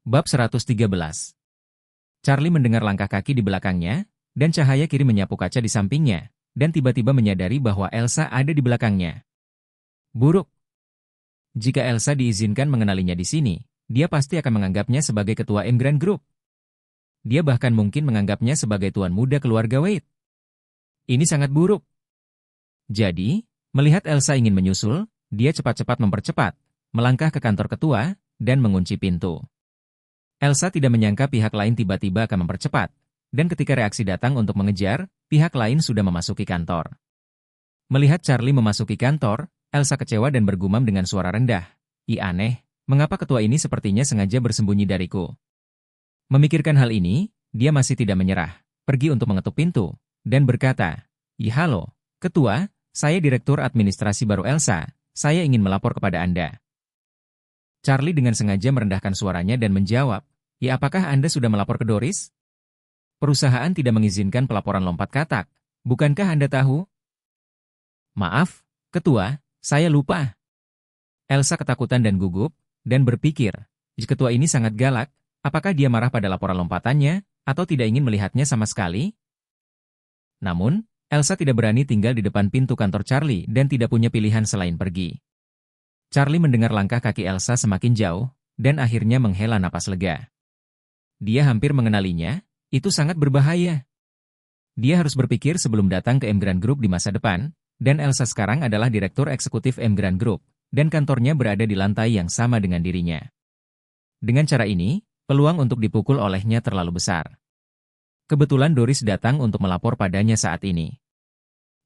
Bab 113. Charlie mendengar langkah kaki di belakangnya, dan cahaya kiri menyapu kaca di sampingnya, dan tiba-tiba menyadari bahwa Elsa ada di belakangnya. Buruk. Jika Elsa diizinkan mengenalinya di sini, dia pasti akan menganggapnya sebagai ketua Emgrand Group. Dia bahkan mungkin menganggapnya sebagai tuan muda keluarga Wade. Ini sangat buruk. Jadi, melihat Elsa ingin menyusul, dia cepat-cepat mempercepat, melangkah ke kantor ketua, dan mengunci pintu. Elsa tidak menyangka pihak lain tiba-tiba akan mempercepat, dan ketika reaksi datang untuk mengejar, pihak lain sudah memasuki kantor. Melihat Charlie memasuki kantor, Elsa kecewa dan bergumam dengan suara rendah. "Ih aneh, mengapa ketua ini sepertinya sengaja bersembunyi dariku?" Memikirkan hal ini, dia masih tidak menyerah, pergi untuk mengetuk pintu, dan berkata, "Ih halo, ketua, saya direktur administrasi baru Elsa, saya ingin melapor kepada Anda." Charlie dengan sengaja merendahkan suaranya dan menjawab, "Ya apakah Anda sudah melapor ke Doris? Perusahaan tidak mengizinkan pelaporan lompat katak, bukankah Anda tahu?" "Maaf, ketua, saya lupa." Elsa ketakutan dan gugup, dan berpikir, jika ketua ini sangat galak, apakah dia marah pada laporan lompatannya, atau tidak ingin melihatnya sama sekali? Namun, Elsa tidak berani tinggal di depan pintu kantor Charlie dan tidak punya pilihan selain pergi. Charlie mendengar langkah kaki Elsa semakin jauh, dan akhirnya menghela napas lega. Dia hampir mengenalinya, itu sangat berbahaya. Dia harus berpikir sebelum datang ke Emgrand Group di masa depan, dan Elsa sekarang adalah direktur eksekutif Emgrand Group, dan kantornya berada di lantai yang sama dengan dirinya. Dengan cara ini, peluang untuk dipukul olehnya terlalu besar. Kebetulan Doris datang untuk melapor padanya saat ini.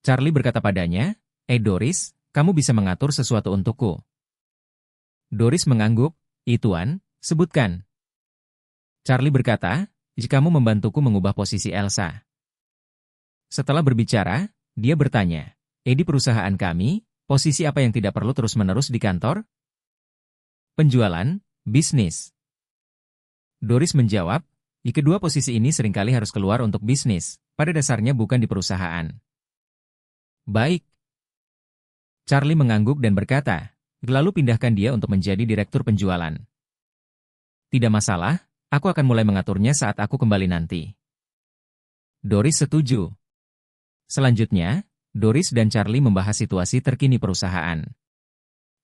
Charlie berkata padanya, Doris, kamu bisa mengatur sesuatu untukku." Doris mengangguk, Tuan, sebutkan." Charlie berkata, "Jika kamu membantuku mengubah posisi Elsa." Setelah berbicara, dia bertanya, di perusahaan kami, posisi apa yang tidak perlu terus-menerus di kantor?" "Penjualan, bisnis." Doris menjawab, kedua posisi ini seringkali harus keluar untuk bisnis, pada dasarnya bukan di perusahaan." "Baik." Charlie mengangguk dan berkata, "Lalu pindahkan dia untuk menjadi direktur penjualan." "Tidak masalah, aku akan mulai mengaturnya saat aku kembali nanti." Doris setuju. Selanjutnya, Doris dan Charlie membahas situasi terkini perusahaan.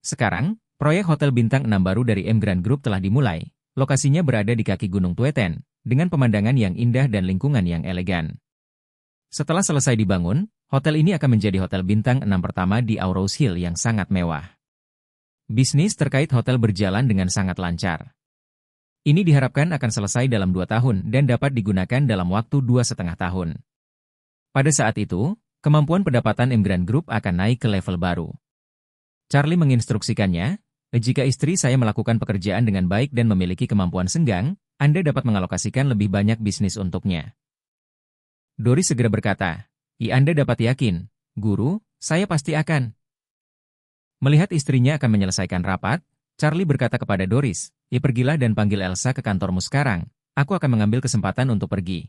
Sekarang, proyek hotel bintang 6 baru dari Emgrand Group telah dimulai. Lokasinya berada di kaki Gunung Tueten, dengan pemandangan yang indah dan lingkungan yang elegan. Setelah selesai dibangun, hotel ini akan menjadi hotel bintang 6 pertama di Aurous Hill yang sangat mewah. Bisnis terkait hotel berjalan dengan sangat lancar. Ini diharapkan akan selesai dalam 2 tahun dan dapat digunakan dalam waktu 2,5 tahun. Pada saat itu, kemampuan pendapatan Emgrand Group akan naik ke level baru. Charlie menginstruksikannya, "Jika istri saya melakukan pekerjaan dengan baik dan memiliki kemampuan senggang, Anda dapat mengalokasikan lebih banyak bisnis untuknya." Doris segera berkata, Anda dapat yakin, Guru, saya pasti akan." Melihat istrinya akan menyelesaikan rapat, Charlie berkata kepada Doris, pergilah dan panggil Elsa ke kantormu sekarang, aku akan mengambil kesempatan untuk pergi."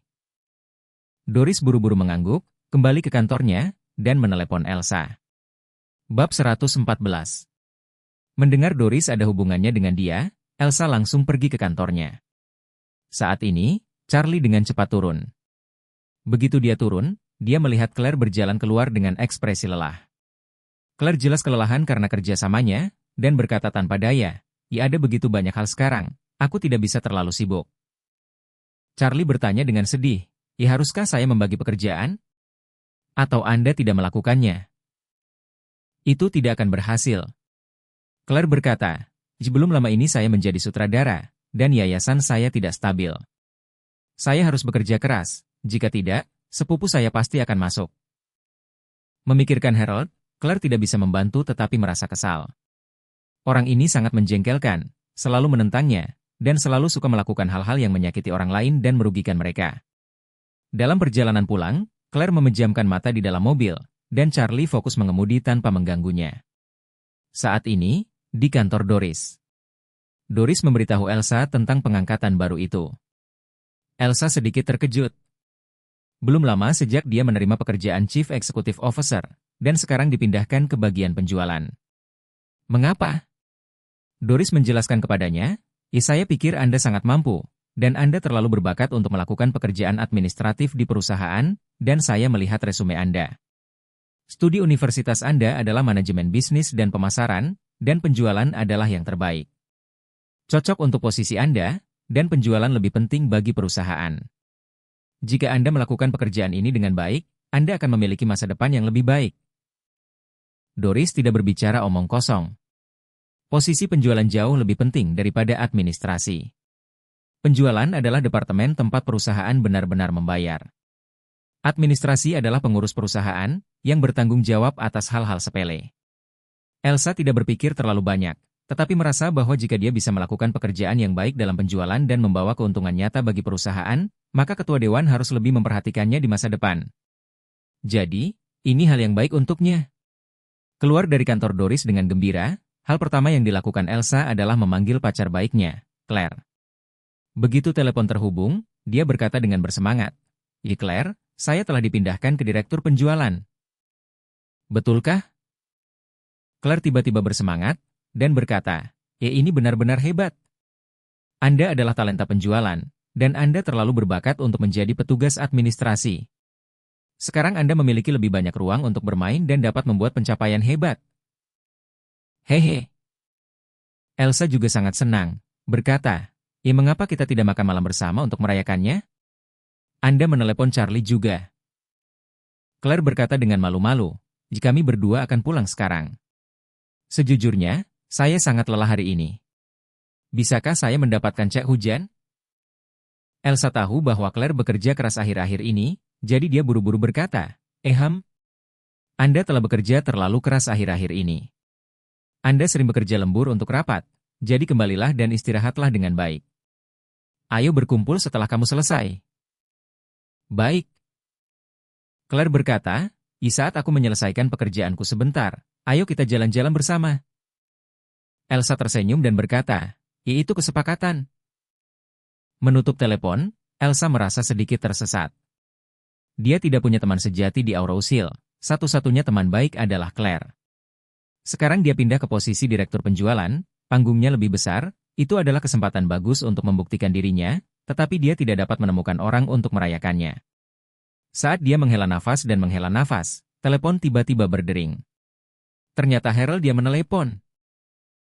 Doris buru-buru mengangguk, kembali ke kantornya, dan menelepon Elsa. Bab 114. Mendengar Doris ada hubungannya dengan dia, Elsa langsung pergi ke kantornya. Saat ini, Charlie dengan cepat turun. Begitu dia turun, dia melihat Claire berjalan keluar dengan ekspresi lelah. Claire jelas kelelahan karena kerjasamanya, dan berkata tanpa daya, ada begitu banyak hal sekarang, aku tidak bisa terlalu sibuk." Charlie bertanya dengan sedih, haruskah saya membagi pekerjaan? Atau Anda tidak melakukannya? Itu tidak akan berhasil. Claire berkata, belum lama ini saya menjadi sutradara, dan yayasan saya tidak stabil. Saya harus bekerja keras, jika tidak, sepupu saya pasti akan masuk. Memikirkan Harold, Claire tidak bisa membantu tetapi merasa kesal. Orang ini sangat menjengkelkan, selalu menentangnya, dan selalu suka melakukan hal-hal yang menyakiti orang lain dan merugikan mereka. Dalam perjalanan pulang, Claire memejamkan mata di dalam mobil, dan Charlie fokus mengemudi tanpa mengganggunya. Saat ini, di kantor Doris. Doris memberitahu Elsa tentang pengangkatan baru itu. Elsa sedikit terkejut. Belum lama sejak dia menerima pekerjaan Chief Executive Officer, dan sekarang dipindahkan ke bagian penjualan. Mengapa? Doris menjelaskan kepadanya, Saya pikir Anda sangat mampu, dan Anda terlalu berbakat untuk melakukan pekerjaan administratif di perusahaan, dan saya melihat resume Anda. Studi universitas Anda adalah manajemen bisnis dan pemasaran, dan penjualan adalah yang terbaik. Cocok untuk posisi Anda, dan penjualan lebih penting bagi perusahaan. Jika Anda melakukan pekerjaan ini dengan baik, Anda akan memiliki masa depan yang lebih baik. Doris tidak berbicara omong kosong. Posisi penjualan jauh lebih penting daripada administrasi. Penjualan adalah departemen tempat perusahaan benar-benar membayar. Administrasi adalah pengurus perusahaan yang bertanggung jawab atas hal-hal sepele. Elsa tidak berpikir terlalu banyak, tetapi merasa bahwa jika dia bisa melakukan pekerjaan yang baik dalam penjualan dan membawa keuntungan nyata bagi perusahaan, maka ketua dewan harus lebih memperhatikannya di masa depan. Jadi, ini hal yang baik untuknya. Keluar dari kantor Doris dengan gembira, hal pertama yang dilakukan Elsa adalah memanggil pacar baiknya, Claire. Begitu telepon terhubung, dia berkata dengan bersemangat, "Ya Claire, saya telah dipindahkan ke direktur penjualan." "Betulkah?" Claire tiba-tiba bersemangat, dan berkata, "Ya ini benar-benar hebat. Anda adalah talenta penjualan, dan Anda terlalu berbakat untuk menjadi petugas administrasi. Sekarang Anda memiliki lebih banyak ruang untuk bermain dan dapat membuat pencapaian hebat." "Hehe." Elsa juga sangat senang, berkata, "Ya mengapa kita tidak makan malam bersama untuk merayakannya? Anda menelepon Charlie juga." Claire berkata dengan malu-malu, "Jika kami berdua akan pulang sekarang. Sejujurnya, saya sangat lelah hari ini. Bisakah saya mendapatkan cek hujan?" Elsa tahu bahwa Claire bekerja keras akhir-akhir ini, jadi dia buru-buru berkata, Anda telah bekerja terlalu keras akhir-akhir ini. Anda sering bekerja lembur untuk rapat, jadi kembalilah dan istirahatlah dengan baik. Ayo berkumpul setelah kamu selesai." "Baik." Claire berkata, "Saat aku menyelesaikan pekerjaanku sebentar, ayo kita jalan-jalan bersama." Elsa tersenyum dan berkata, "Ya itu kesepakatan." Menutup telepon, Elsa merasa sedikit tersesat. Dia tidak punya teman sejati di Aurousil, satu-satunya teman baik adalah Claire. Sekarang dia pindah ke posisi direktur penjualan, panggungnya lebih besar, itu adalah kesempatan bagus untuk membuktikan dirinya, tetapi dia tidak dapat menemukan orang untuk merayakannya. Saat dia menghela nafas dan menghela nafas, telepon tiba-tiba berdering. Ternyata Harold dia menelepon.